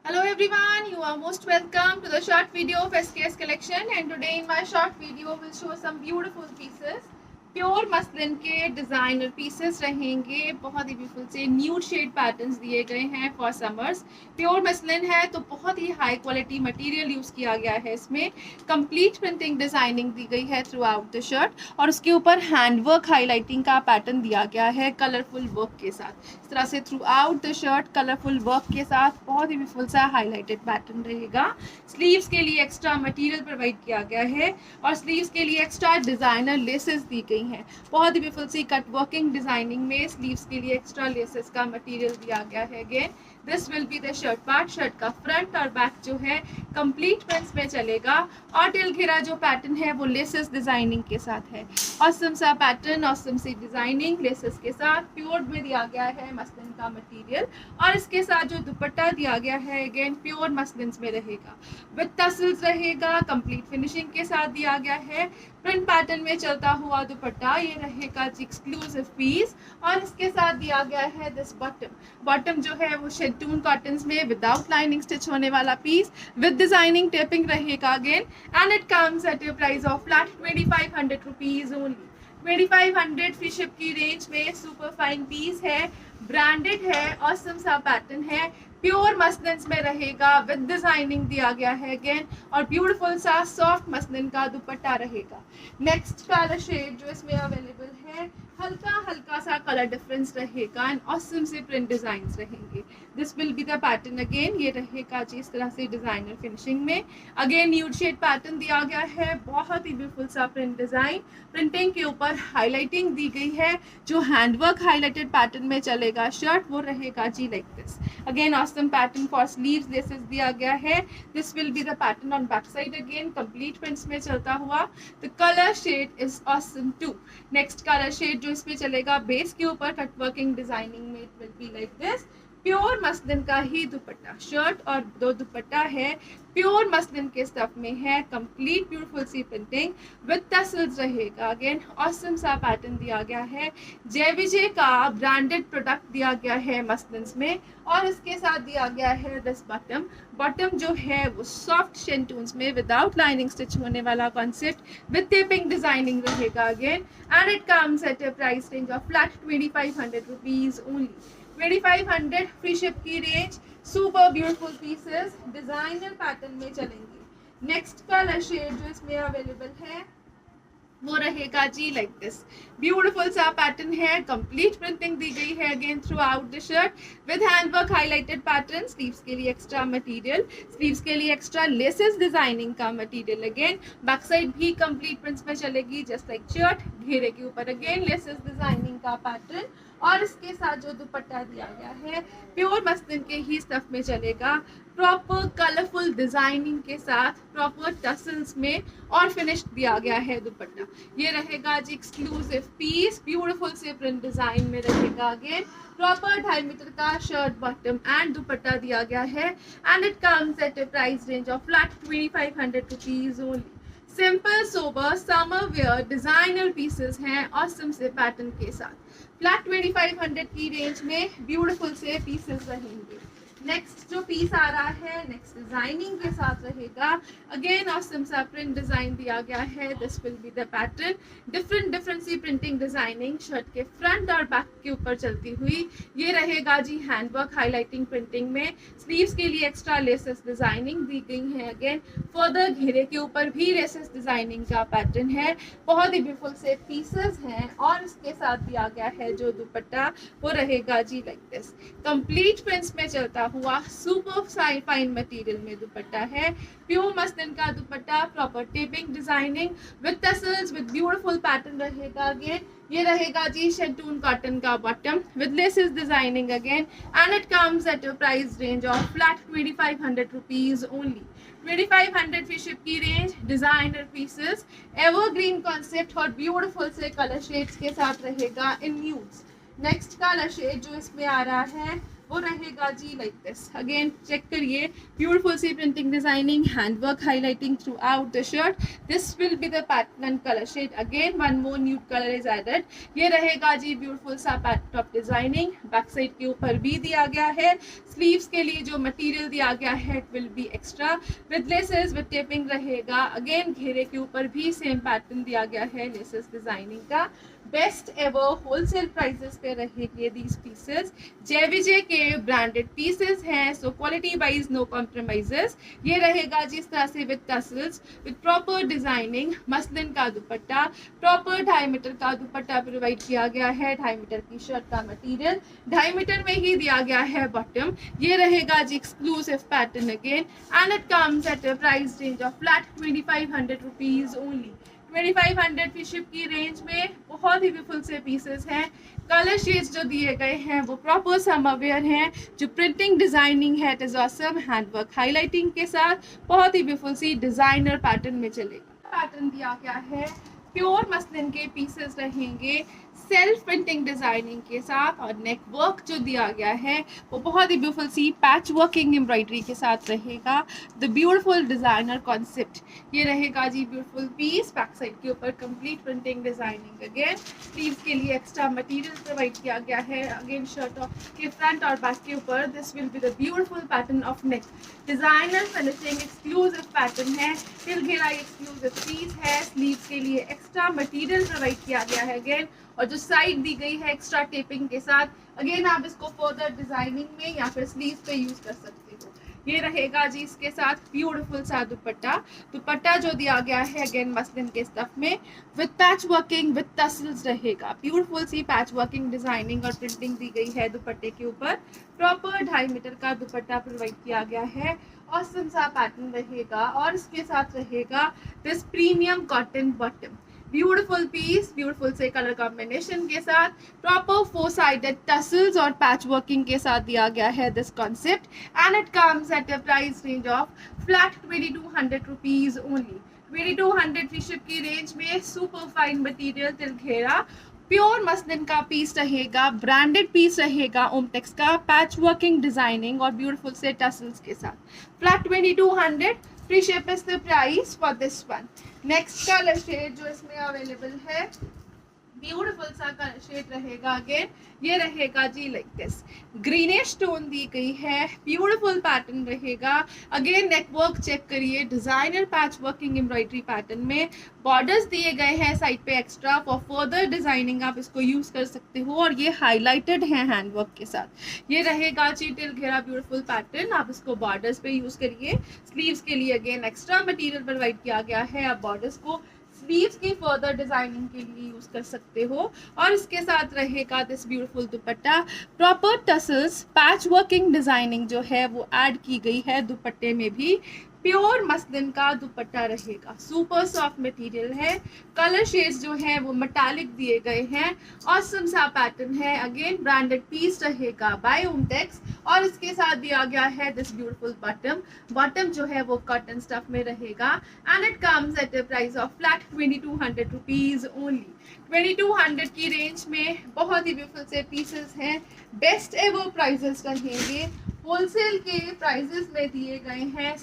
Hello everyone, you are most welcome to the short video of SKS collection, and today in my short video will show some beautiful pieces. Pure muslin के designer pieces रहेंगे, बहुत ही beautiful से nude shade patterns दिए गए हैं for summers. Pure muslin है तो बहुत ही हाई क्वालिटी मटेरियल यूज किया गया है। इसमें कंप्लीट प्रिंटिंग डिजाइनिंग दी गई है थ्रू आउट द शर्ट, और उसके ऊपर हैंडवर्क हाईलाइटिंग का पैटर्न दिया गया है कलरफुल वर्क के साथ। इस तरह से through out the shirt colourful work के साथ बहुत ही ब्यूटीफुल सा हाईलाइटेड पैटर्न रहेगा। स्लीव्स के लिए एक्स्ट्रा मटेरियल प्रोवाइड किया गया है, और स्लीव्स के लिए एक्स्ट्रा डिजाइनर लेसेस दी गई हैं। बहुत ही ब्यूटीफुल सी कट वर्किंग डिजाइनिंग में स्लीव्स के लिए एक्स्ट्रा लेसेस का मटेरियल दिया गया है। Again this will be the shirt part. Shirt का फ्रंट और बैक जो है कंप्लीट प्रिंट्स में चलेगा, और टिल घेरा जो पैटर्न है वो लेसेस डिजाइनिंग के साथ है। ऑसम सा पैटर्न, ऑसम सी डिजाइनिंग लेसेस के साथ प्योर में दिया गया है मसलिन का मटेरियल, और इसके साथ जो दुपट्टा दिया गया है अगेन प्योर मसलिन में रहेगा, विद टसल्स रहेगा, कंप्लीट फिनिशिंग के साथ दिया गया है। प्रिंट पैटर्न में चलता हुआ दुपट्टा, ये रहेगा जी एक्सक्लूसिव पीस, और इसके साथ दिया गया है दिस बॉटम जो है वो शेटून कॉटन में विदाउट लाइनिंग स्टिच होने वाला पीस विद डिजाइनिंग टेपिंग रहेगा again, and it comes at a price of flat 2500 rupees only. 2500 free ship की रेंज में सुपर फाइन पीस है, ब्रांडेड है, ऑसम सा पैटर्न है, प्योर मसलिन में रहेगा, विद डिजाइनिंग दिया गया है अगेन, और ब्यूटीफुल सा सॉफ्ट मसलिन का दुपट्टा रहेगा। नेक्स्ट कलर शेड जो इसमें अवेलेबल है, हल्का हल्का सा कलर डिफरेंस रहेगा, एंड ऑसम से प्रिंट डिजाइंस रहेंगे। This will be the pattern again, ये रहेगा जी इस तरह से डिजाइनर फिनिशिंग में। अगेन न्यूड शेड पैटर्न दिया गया है, बहुत ही ब्यूटीफुल सा प्रिंट डिजाइन, प्रिंटिंग के ऊपर हाईलाइटिंग दी गई है। जो हैंडवर्क हाईलाइटेड पैटर्न में चलेगा शर्ट वो रहेगा जी like this. Again awesome pattern for sleeves laces दिया गया है। This will be the pattern on back side again, complete prints में चलता हुआ। The colour shade is awesome too. Next colour shade जो इसमें चलेगा बेस के ऊपर कट वर्किंग डिजाइनिंग में, it will be like this. Pure muslin का ही दुपट्टा, शर्ट और दो दुपट्टा है, प्योर मसलिन के स्टफ में है, कंप्लीट ब्यूटीफुल सी प्रिंटिंग विद टसल्स रहेगा। अगेन ऑसम सा पैटर्न दिया गया है, जय विजय का ब्रांडेड प्रोडक्ट दिया गया है मसलिन में, और इसके साथ दिया गया है दिस बॉटम जो है वो सॉफ्ट शेंटून्स में विदाउट लाइनिंग स्टिच होने वाला कॉन्सेप्ट विद टेपिंग डिजाइनिंग रहेगा again, and it comes at a price range of flat 2500 rupees only. 2500 free ship की रेंज, super beautiful pieces designer pattern में चलेंगे। नेक्स्ट कलर शेड जो इसमें अवेलेबल है वो रहेगा जी लाइक दिस। ब्यूटीफुल सा पैटर्न है, कंप्लीट प्रिंटिंग दी गई है again through out the shirt with handwork highlighted pattern. Sleeves के लिए एक्स्ट्रा मटेरियल, स्लीव्स के लिए एक्स्ट्रा लेसेस डिजाइनिंग का मटेरियल अगेन। बैक साइड भी कंप्लीट प्रिंट्स में चलेगी जस्ट लाइक शर्ट, घेरे के ऊपर अगेन लेसेस डिजाइनिंग का पैटर्न, और इसके साथ जो दुपट्टा दिया गया है प्योर मसलिन के ही स्टफ में चलेगा, प्रॉपर कलरफुल डिजाइनिंग के साथ, प्रॉपर टसल्स में, और फिनिश दिया गया है दुपट्टा। ये रहेगा जी एक्सक्लूसिव पीस, ब्यूटीफुल से प्रिंट डिजाइन में रहेगा अगेन। प्रॉपर 2.5 मीटर का शर्ट बॉटम एंड दुपट्टा दिया गया है, and it comes at a price range of flat 2500 rupees only. Simple sober summer wear designer pieces हैं ऑसम से पैटर्न के साथ। फ्लैट 2500 की रेंज में ब्यूटीफुल से पीसेस रहेंगे। नेक्स्ट जो पीस आ रहा है नेक्स्ट डिजाइनिंग के साथ रहेगा, अगेन ऑसम सा प्रिंट डिजाइन दिया गया है। This will be the pattern, different सी प्रिंटिंग डिजाइनिंग शर्ट के फ्रंट और बैक के ऊपर चलती हुई। ये रहेगा जी हैंडवर्क हाईलाइटिंग प्रिंटिंग में, स्लीव्स के लिए एक्स्ट्रा लेसेस डिजाइनिंग दी गई है अगेन। फर्दर घेरे के ऊपर भी लेसेस डिजाइनिंग का पैटर्न है, बहुत ही ब्यूटीफुल से पीसेस हैं, और इसके साथ दिया गया है जो दुपट्टा वो रहेगा जी लाइक दिस। कंप्लीट प्रिंट्स में चलता हुआ सुपर फाइन मटेरियल में दुपट्टा है, प्योर मसलिन का दुपट्टा, proper taping designing with tassels with beautiful pattern रहेगा अगेन। ये रहेगा जी शेटून कॉटन का bottom with laces designing again, and it comes at a price range of flat 2500 rupees only. 2500 free ship की रेंज, डिजाइनर पीसेस, एवरग्रीन कॉन्सेप्ट और beautiful से कलर शेड्स के साथ रहेगा in nudes. Next colour shade जो इसमें आ रहा है वो रहेगा जी लाइक दिस। अगेन चेक करिए, ब्यूटीफुल सी printing, designing, hand work, highlighting throughout the shirt. This will be the pattern and colour shade. Again one more nude colour is added. ये रहेगा जी ब्यूटीफुल सा pattern of designing. Back side के ऊपर भी दिया गया है। स्लीव्स के लिए जो मटेरियल दिया गया है it will be extra with laces, with taping रहेगा। अगेन घेरे के ऊपर भी सेम पैटर्न दिया गया है लेसेस डिजाइनिंग का। बेस्ट एवर होलसेल प्राइसेस पे रहेंगे दीज पीसेस। जय विजय के ब्रांडेड पीसेस हैं, so quality wise no compromises. ये रहेगा जिस तरह से with tassels, with proper designing, muslin का दुपट्टा, प्रॉपर 2.5 मीटर का दुपट्टा प्रोवाइड किया गया है। 2.5 मीटर की शर्ट का मटेरियल, 2.5 मीटर में ही दिया गया है बॉटम। ये रहेगा जी exclusive pattern again, and it comes at a price range of flat 2500 rupees only. 2500 की शिप की रेंज में बहुत ही ब्यूटीफुल से पीसेस हैं। कलर शेड्स जो दिए गए हैं वो प्रॉपर समर वेयर हैं। जो प्रिंटिंग डिजाइनिंग है it is awesome, handwork highlighting के साथ बहुत ही ब्यूटीफुल सी डिजाइनर पैटर्न में चलेगा। पैटर्न दिया गया है, प्योर मसलिन के पीसेस रहेंगे सेल्फ प्रिंटिंग डिजाइनिंग के साथ, और नेक वर्क जो दिया गया है वो बहुत ही ब्यूटीफुल सी पैच वर्किंग एम्ब्रॉयडरी के साथ रहेगा। द ब्यूटीफुल डिजाइनर कॉन्सेप्ट, ये रहेगा जी ब्यूटीफुल पीस। बैक साइड के ऊपर complete printing designing. Again sleeves के लिए एक्स्ट्रा मटेरियल प्रोवाइड किया गया है। अगेन शर्ट के फ्रंट और बैक के ऊपर this will be the beautiful pattern of neck. Designer finishing exclusive pattern है, तिल घेरा एक्सक्लूसिव पीस है। स्लीव्स के लिए एक्स्ट्रा मटेरियल प्रोवाइड किया गया है अगेन, और जो साइड दी गई है एक्स्ट्रा टेपिंग के साथ। अगेन आप इसको फर्दर डिजाइनिंग में या फिर स्लीव पे यूज कर सकते हो। ये रहेगा जी इसके साथ ब्यूटीफुल सा दुपट्टा। दुपट्टा जो दिया गया है अगेन मसलिन के स्टफ में, with patch working, with tassels रहेगा। ब्यूटीफुल सी पैच वर्किंग डिजाइनिंग और प्रिंटिंग दी गई है दुपट्टे के ऊपर। प्रॉपर 2.5 मीटर का दुपट्टा प्रोवाइड किया गया है। ऑसम सा पैटर्न रहेगा, और इसके साथ रहेगा this premium cotton bottom. Beautiful piece, beautiful से कलर कॉम्बिनेशन के साथ, प्रॉपर 4 साइडेड टसल्स और पैच वर्किंग के साथ दिया गया है this concept, and it comes at a price range of flat 2200 rupees only. 2200 की शिप की रेंज में सुपर फाइन मटेरियल तिल घेरा प्योर मसलिन का पीस रहेगा, ब्रांडेड पीस रहेगा ओमटेक्स का, पैच वर्किंग डिजाइनिंग और ब्यूटीफुल से टसल्स के साथ। Flat 2200 free ship is the price for this one. Next colour shade जो इसमें अवेलेबल है, ब्यूटीफुल सा कलर शेड रहेगा अगेन। ये रहेगा जी लाइक दिस, ग्रीनिश टोन दी गई है, ब्यूटीफुल पैटर्न रहेगा। अगेन नेक वर्क चेक करिए, designer patch working embroidery pattern में। बॉर्डर्स दिए गए हैं साइड पे एक्स्ट्रा, फॉर फर्दर डिजाइनिंग आप इसको यूज कर सकते हो, और ये हाईलाइटेड है हैंडवर्क के साथ। ये रहेगा जी टिल घेरा ब्यूटीफुल पैटर्न, आप इसको बॉर्डर्स पे यूज करिए। स्लीव्स के लिए अगेन एक्स्ट्रा मटेरियल प्रोवाइड किया गया है, आप बॉर्डर्स को स्लीव्स की फर्दर डिजाइनिंग के लिए यूज कर सकते हो। और इसके साथ रहेगा this beautiful dupatta, proper tassels, patch working designing जो है वो ऐड की गई है दुपट्टे में भी। प्योर मसलिन का दुपट्टा रहेगा, सुपर सॉफ्ट मटेरियल है। कलर शेड्स जो है वो मेटालिक दिए गए हैं, ऑसम सा पैटर्न है। अगेन ब्रांडेड पीस रहेगा बाय ओमटेक्स, और इसके साथ दिया गया है दिस ब्यूटीफुल बॉटम। बॉटम जो है वो कॉटन स्टफ में रहेगा, and it comes at a price of flat 2200 rupees only. 2200 की रेंज में बहुत ही ब्यूटीफुल से पीसेस हैं, बेस्ट एवर प्राइसेस रहेंगे। होलसेल के प्राइसेस में दिए गए हैं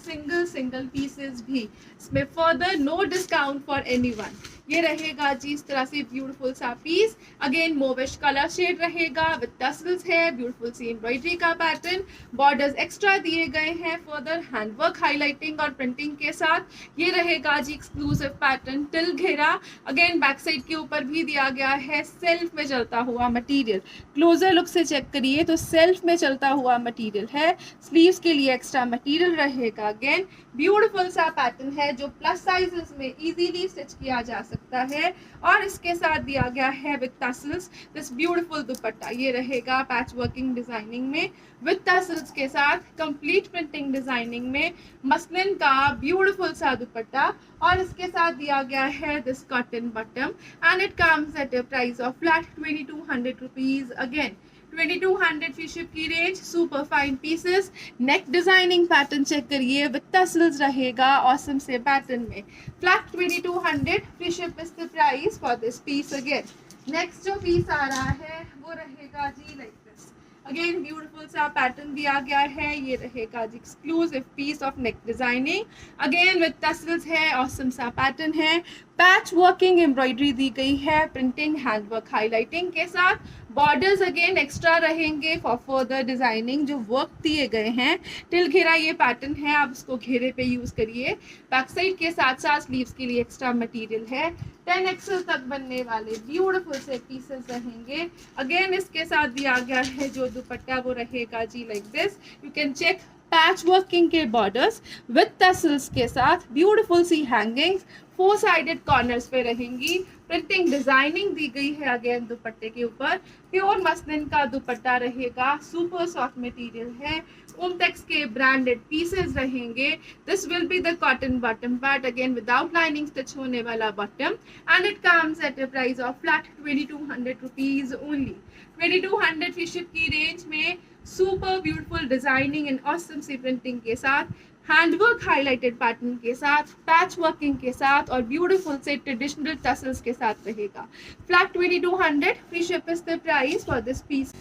सिंगल पीसेस भी, इसमें further no discount for anyone. ये रहेगा जी इस तरह से ब्यूटीफुल सा piece. Again mauvish colour shade रहेगा, विद टसल्स है, ब्यूटीफुल सी एम्ब्रॉयडरी का पैटर्न, बॉर्डर्स एक्स्ट्रा दिए गए हैं फर्दर हैंडवर्क हाईलाइटिंग और प्रिंटिंग के साथ। ये रहेगा जी एक्सक्लूसिव पैटर्न टिल घेरा। अगेन बैक साइड के ऊपर भी दिया गया है सेल्फ में चलता हुआ मटीरियल। क्लोजर लुक से चेक करिए तो सेल्फ में चलता हुआ मटीरियल है। स्लीव्स के लिए एक्स्ट्रा मटीरियल रहेगा। अगेन ब्यूटीफुल सा पैटर्न है जो प्लस साइजेस में इजीली स्टिच किया जा सकता है, और इसके साथ दिया गया है विद टसल्स दिस ब्यूटीफुल दुपट्टा। ये रहेगा पैच वर्किंग डिजाइनिंग में विद टसल्स के साथ, कंप्लीट प्रिंटिंग डिजाइनिंग में, मसलिन का ब्यूटीफुल सा दुपट्टा, और इसके साथ दिया गया है this cotton bottom, and it comes at a price of flat 2200 rupees. Again 2200 fee ship की रेंज, सुपर फाइन पीसेस। नेक डिजाइनिंग पैटर्न चेक करिए, विद टसल्स रहेगा ऑसम से पैटर्न में। Flat 2200 fee ship is the price for this piece. Again next जो piece आ रहा है वो रहेगा जी लाइक दिस, अगेन ब्यूटीफुल सा पैटर्न दिया गया है, ये रहेगा जी exclusive piece of neck designing, again with tassels है, ऑसम सा पैटर्न है, पैच वर्किंग एम्ब्रॉयडरी दी गई है, प्रिंटिंग हैंडवर्क हाईलाइटिंग के साथ, बॉर्डर्स अगेन एक्स्ट्रा रहेंगे फॉर फर्दर डिजाइनिंग, जो वर्क दिए गए हैं। टिल घेरा ये पैटर्न है, आप इसको घेरे पे यूज करिए। बैक साइड के साथ साथ स्लीव्स के लिए एक्स्ट्रा मटेरियल है। 10 एक्सेल तक बनने वाले ब्यूटीफुल से पीसेस रहेंगे। अगेन इसके साथ दिया गया है जो दुपट्टा, वो रहेगा जी like this, you can check patch working के बॉर्डर्स विद टसल्स के साथ, ब्यूटीफुल सी हैंगिंग्स, 4 साइडेड कॉर्नर्स पे रहेंगी, प्रिंटिंग डिजाइनिंग दी गई है अगेन दुपट्टे के ऊपर। प्योर मसलिन का दुपट्टा रहेगा, सुपर सॉफ्ट मटेरियल है, ओमटेक्स के ब्रांडेड पीसेस रहेंगे। This will be the cotton bottom part, again without lining stitch होने वाला bottom, and it comes at a price of flat 2200 rupees only. 2200 free ship की range में super beautiful designing and awesome सी printing के साथ, handwork highlighted pattern के साथ, patch working के साथ और ब्यूटीफुल से ट्रेडिशनल टसल्स के साथ रहेगा। Flat 2200 free ship is the price for this piece.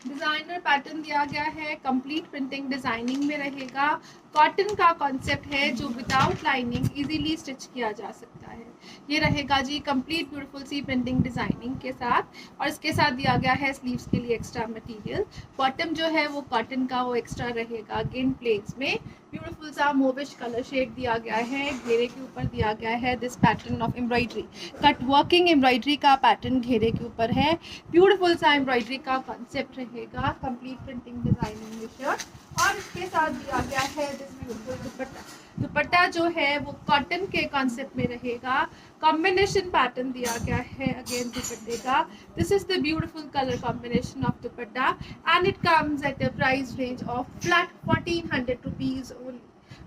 Designer pattern दिया गया है, कंप्लीट प्रिंटिंग डिजाइनिंग में रहेगा, कॉटन का कॉन्सेप्ट है जो विदाउट लाइनिंग इजीली स्टिच किया जा सकता है। ये रहेगा जी कंप्लीट ब्यूटीफुल सी प्रिंटिंग डिजाइनिंग के साथ, और इसके साथ दिया गया है स्लीव्स के लिए एक्स्ट्रा मटेरियल। बॉटम जो है वो कॉटन का वो एक्स्ट्रा रहेगा, अगेन प्लेट्स में ब्यूटीफुल सा मोविश कलर शेड दिया गया है। घेरे के ऊपर दिया गया है this pattern of embroidery, cut working embroidery का पैटर्न घेरे के ऊपर है, ब्यूटीफुल सा एम्ब्रॉयडरी का कॉन्सेप्ट रहेगा, कंप्लीट प्रिंटिंग डिजाइनिंग में शर्ट, और इसके साथ दिया गया है दिस ब्यूटीफुल दुपट्टा। दुपट्टा जो है वो कॉटन के कॉन्सेप्ट में रहेगा, कॉम्बिनेशन पैटर्न दिया गया है अगेन दुपट्टे का। This is the beautiful colour combination of dupatta, and it comes at a price range of flat 1400 rupees only.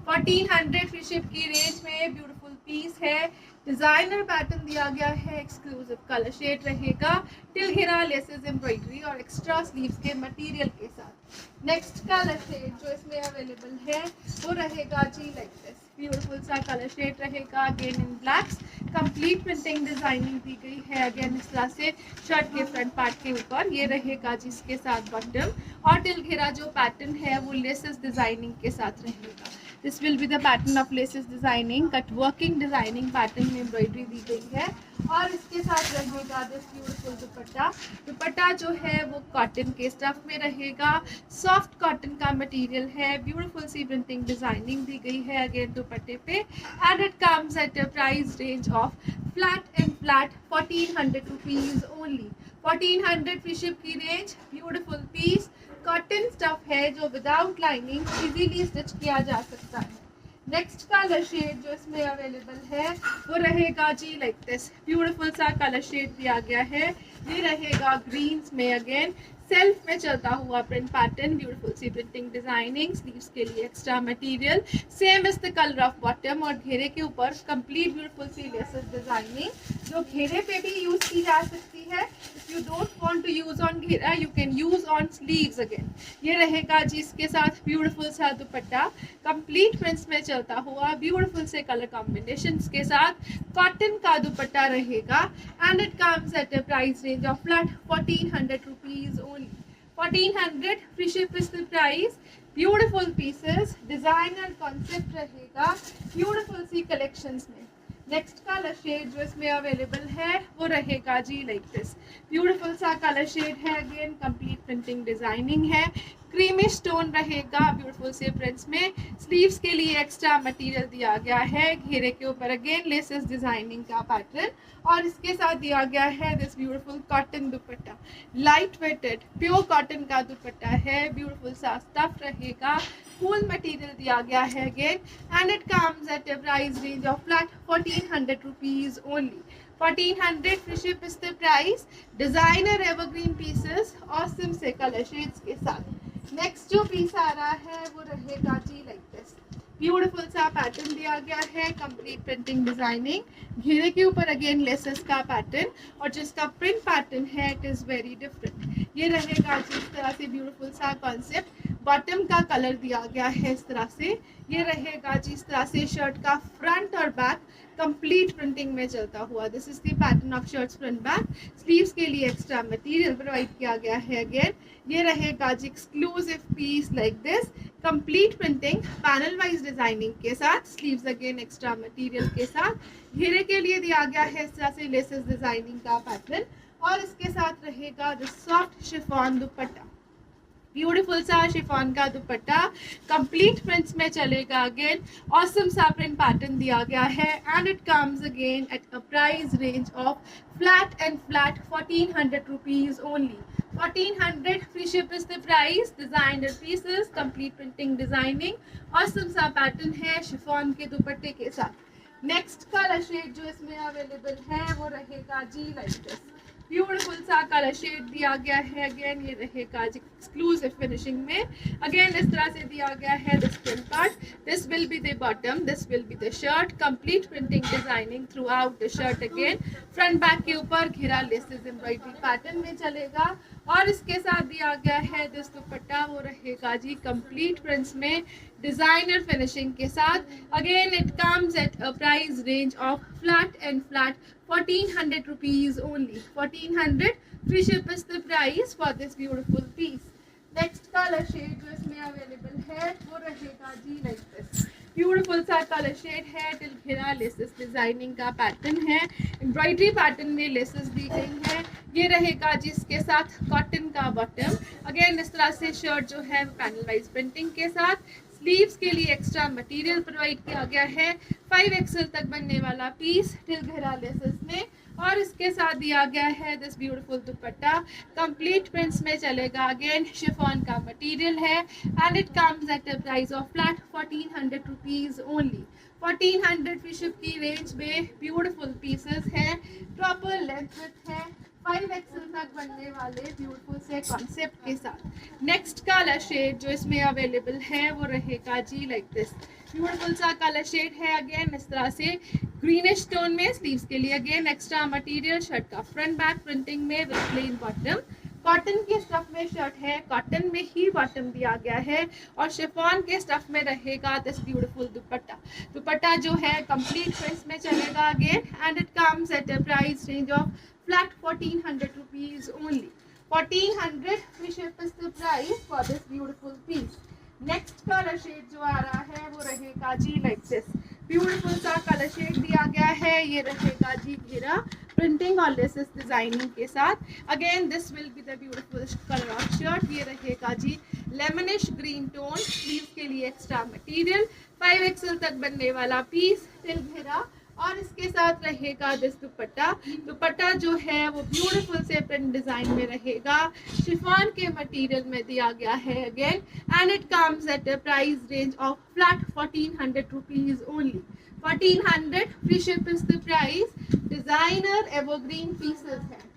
1400 free ship की रेंज में ब्यूटीफुल पीस है, डिजाइनर पैटर्न दिया गया है, एक्सक्लूसिव कलर शेड रहेगा, टिल घेरा लेसेस एम्ब्रॉयडरी और extra sleeves के मटेरियल के साथ। नेक्स्ट कलर शेड जो इसमें अवेलेबल है वो रहेगा जी लाइक दिस, ब्यूटीफुल सा कलर शेड रहेगा, again in blacks, complete printing designing दी गई है अगेन इस तरह से शर्ट के फ्रंट पार्ट के ऊपर। ये रहेगा जिसके साथ बॉटम, और टिल घेरा जो पैटर्न है वो लेसेस डिजाइनिंग के साथ रहेगा। This will be the pattern of laces designing, cut working designing pattern में एम्ब्रॉयडरी दी गई है, और इसके साथ रहेगा दिस ब्यूटीफुल दुपट्टा। दुपट्टा जो है वो कॉटन के स्टफ में रहेगा, सॉफ्ट कॉटन का मटेरियल है, ब्यूटीफुल सी प्रिंटिंग डिजाइनिंग दी गई है अगेन दुपट्टे पे, and it comes at a price range of flat 1400 rupees only. 1400 free ship की रेंज, ब्यूटीफुल पीस, कॉटन स्टफ है जो विदाउट लाइनिंग इजीली स्टिच किया जा सकता है। नेक्स्ट कलर शेड जो इसमें अवेलेबल है वो रहेगा जी लाइक दिस, ब्यूटीफुल सा कलर शेड दिया गया है, ये रहेगा ग्रीन्स में, अगेन सेल्फ में चलता हुआ प्रिंट पैटर्न, ब्यूटीफुल सी प्रिंटिंग डिजाइनिंग, स्लीव्स के लिए extra material, same is the colour of bottom, और घेरे के ऊपर कंप्लीट ब्यूटीफुल सी लेसेस डिजाइनिंग जो घेरे पे भी यूज की जा सकती है। If you don't want to use on घेरा you can use on sleeves again. ये रहेगा जी इसके साथ ब्यूटीफुल सा दुपट्टा, कंप्लीट प्रिंट्स में चलता हुआ ब्यूटीफुल से कलर कॉम्बिनेशन के साथ, कॉटन का दुपट्टा रहेगा, and it comes at a price range of flat 1400 rupees only. 1400 free ship is the price. Beautiful pieces, designer concept रहेगा ब्यूटीफुल सी कलेक्शंस में। नेक्स्ट कलर शेड जो इसमें अवेलेबल है वो रहेगा जी लाइक दिस, ब्यूटीफुल सा कलर शेड है, अगेन कंप्लीट प्रिंटिंग डिजाइनिंग है, क्रीमी स्टोन रहेगा ब्यूटीफुल से प्रिंट्स में, स्लीव्स के लिए एक्स्ट्रा मटेरियल दिया गया है, घेरे के ऊपर अगेन लेसेस डिजाइनिंग का पैटर्न, और इसके साथ दिया गया है this beautiful cotton dupatta, light weighted pure cotton का दुपट्टा है, ब्यूटीफुल सा स्टफ रहेगा, फुल मटेरियल दिया गया है again, and it comes at a price range of flat 1400 rupees only. 1400 free ship is the price. Designer evergreen pieces awesome से colour shades के साथ। नेक्स्ट जो पीस आ रहा है वो रहेगा जी लाइक दिस, ब्यूटीफुल सा पैटर्न दिया गया है, कंप्लीट प्रिंटिंग डिजाइनिंग, घेरे के ऊपर अगेन लेसेस का पैटर्न, और जिसका प्रिंट पैटर्न है इट इज वेरी डिफरेंट। ये रहेगा जिस तरह से ब्यूटीफुल सा कॉन्सेप्ट, बॉटम का कलर दिया गया है इस तरह से, ये रहेगा जी इस तरह से शर्ट का फ्रंट और बैक कंप्लीट प्रिंटिंग में चलता हुआ। This is the pattern of shirts front back. Sleeves के लिए एक्स्ट्रा मटेरियल प्रोवाइड किया गया है। अगेन ये रहेगा जी exclusive piece like this, complete printing panel wise designing के साथ, स्लीव्स अगेन एक्स्ट्रा मटेरियल के साथ। घेरे के लिए दिया गया है इस तरह से लेसेस डिजाइनिंग का पैटर्न, और इसके साथ रहेगा the soft chiffon dupatta, beautiful सा शिफॉन का दुपट्टा कंप्लीट प्रिंट्स में चलेगा। अगेन ऑसम सा प्रिंट पैटर्न दिया गया है, and it comes again at a price range of flat and flat 1400 rupees only. 1400 free ship is the price. Designer pieces, complete printing designing, awesome सा pattern है chiffon के दुपट्टे के साथ। नेक्स्ट कलर शेड जो इसमें अवेलेबल है वो रहेगा जी लाइक दिस, ब्यूटीफुल सा कलर शेड दिया गया है। अगेन ये रहेगा एक्सक्लूसिव फिनिशिंग में। अगेन इस तरह से दिया गया है this print part, this will be the bottom, this will be the shirt, complete printing designing through out the shirt. Again front back के ऊपर घेरा लेसेस एम्ब्रॉयडरी पैटर्न में चलेगा, और इसके साथ दिया गया है दिस दुपट्टा, वो रहेगा जी कंप्लीट प्रिंट्स में डिजाइनर फिनिशिंग के साथ। Again it comes at a price range of flat and flat 1400 rupees only. 1400 free ship is the price for this beautiful piece. Next colour shade जो इसमें अवेलेबल है वो रहेगा जी लाइक दिस, ब्यूटीफुल सा colour shade है, till घेरा laces designing का पैटर्न है, एम्ब्रॉयडरी पैटर्न में लेसेस दी गई है। ये रहेगा जी इसके साथ कॉटन का बॉटम। अगेन इस तरह से शर्ट जो है पैनल वाइज प्रिंटिंग के साथ, स्लीव्स के लिए एक्स्ट्रा मटेरियल प्रोवाइड किया गया है। 5XL तक बनने वाला पीस टिल घेरा लेसेस में, और इसके साथ दिया गया है this beautiful dupatta, complete prints में चलेगा। अगेन शिफॉन का मटेरियल है, and it comes at a price of flat 1400 rupees only. 1400 free ship की रेंज में ब्यूटीफुल पीसेस हैं, प्रॉपर लेंथ विड्थ है, 5XL तक बनने वाले ब्यूटीफुल से कॉन्सेप्ट के साथ। नेक्स्ट कलर शेड जो इसमें अवेलेबल है वो रहेगा जी लाइक दिस, ब्यूटीफुल सा कलर शेड है। अगेन इस तरह से ग्रीनिश टोन में, स्लीव्स के लिए अगेन एक्स्ट्रा मटेरियल, शर्ट का फ्रंट बैक प्रिंटिंग में विद प्लेन बॉटम। कॉटन के स्टफ में शर्ट है, कॉटन में ही बॉटम दिया गया है, और शिफॉन के स्टफ में रहेगा दिस ब्यूटीफुल दुपट्टा। दुपट्टा जो है कंप्लीट प्रिंट्स में चलेगा again, and it comes at a price range of flat 1400 rupees only. 1400 free ship is the price for this beautiful piece. Next colour shade जो आ रहा है वो रहेगा जी लाइक दिस, ब्यूटीफुल सा कलर शेड दिया गया है। ये रहेगा जी घेरा प्रिंटिंग और लेसेस डिजाइनिंग के साथ। Again this will be the beautiful colour of shirt. ये रहेगा जी लेमनिश ग्रीन टोन, स्लीव्स के लिए एक्स्ट्रा मटेरियल, 5XL तक बनने वाला पीस टिल घेरा, और इसके साथ रहेगा दिस दुपट्टा। दुपट्टा जो है वो ब्यूटीफुल से प्रिंट डिजाइन में रहेगा, शिफॉन के मटेरियल में दिया गया है again, and it comes at a price range of flat 1400 rupees only. 1400 free ship is the price. Designer evergreen pieces है।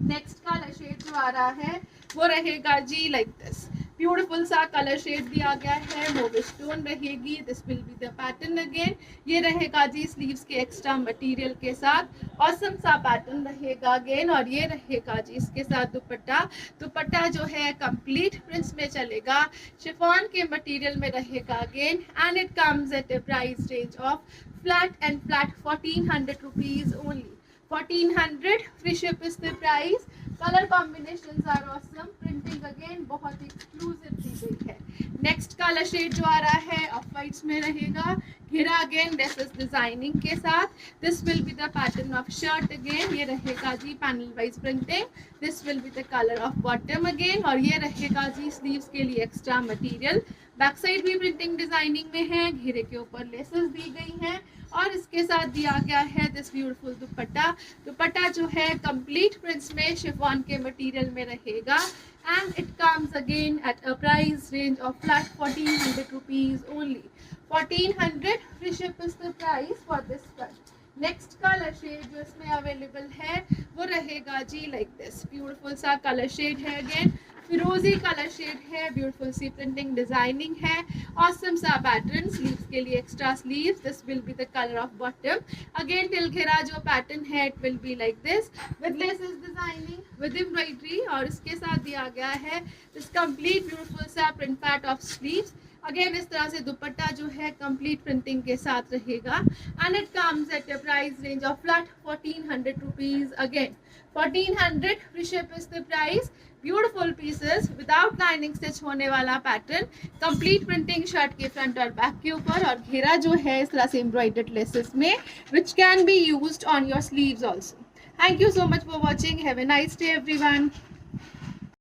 नेक्स्ट कलर शेड जो आ रहा है वो रहेगा जी लाइक दिस, ब्यूटीफुल सा कलर शेड दिया गया है, मोविश टोन रहेगी, this will be the pattern again. ये रहेगा जी स्लीव्स के एक्स्ट्रा मटेरियल के साथ, ऑसम सा पैटर्न रहेगा अगेन, और ये रहेगा जी इसके साथ दुपट्टा। दुपट्टा जो है कंप्लीट प्रिंट्स में चलेगा, शिफॉन के मटेरियल में रहेगा again, and it comes at a price range of flat and flat 1400 rupees only. 1400 free ship is the price. Colour combinations are awesome, printing again बहुत एक्सक्लूसिव दी गई है। नेक्स्ट कलर शेड जो आ रहा है ऑफ वाइट्स में रहेगा, घेरा अगेन लेसेस डिजाइनिंग के साथ, this will be the pattern of shirt again. ये रहेगा जी panel wise printing, this will be the colour of bottom again, और ये रहेगा जी स्लीव्स के लिए एक्स्ट्रा मटेरियल। बैक साइड भी प्रिंटिंग डिजाइनिंग में है, घेरे के ऊपर लेसेस दी गई हैं, और इसके साथ दिया गया है दिस ब्यूटीफुल दुपट्टा। दुपट्टा जो है कंप्लीट प्रिंट्स में शिफॉन के मटेरियल में रहेगा, and it comes again at a price range of flat 1400 rupees only. 1400 free ship is the price for this one. Next colour shade जो इसमें अवेलेबल है वो रहेगा जी लाइक दिस, ब्यूटीफुल सा कलर शेड है अगेन, फिरोजी कलर शेड है, ब्यूटीफुल सी प्रिंटिंग डिजाइनिंग है, ऑसम सा पैटर्न, स्लीव्स के लिए extra sleeves, this will be the colour of bottom, again till घेरा जो पैटर्न है it will be like this with laces designing with embroidery, और इसके साथ दिया गया है दिस कंप्लीट ब्यूटीफुल सा print PAT of sleeves. Again इस तरह से दुपट्टा जो है कंप्लीट प्रिंटिंग के साथ रहेगा and it comes at a price range of flat 1400 rupees. Again 1400 free ship is the price. Beautiful pieces without lining stitch होने वाला पैटर्न, कंप्लीट प्रिंटिंग शर्ट के फ्रंट और बैक के ऊपर, और घेरा जो है इस तरह से एम्ब्रॉयडर्ड लेसेस में which can be used on your sleeves also. Thank you so much for watching, have a nice day everyone.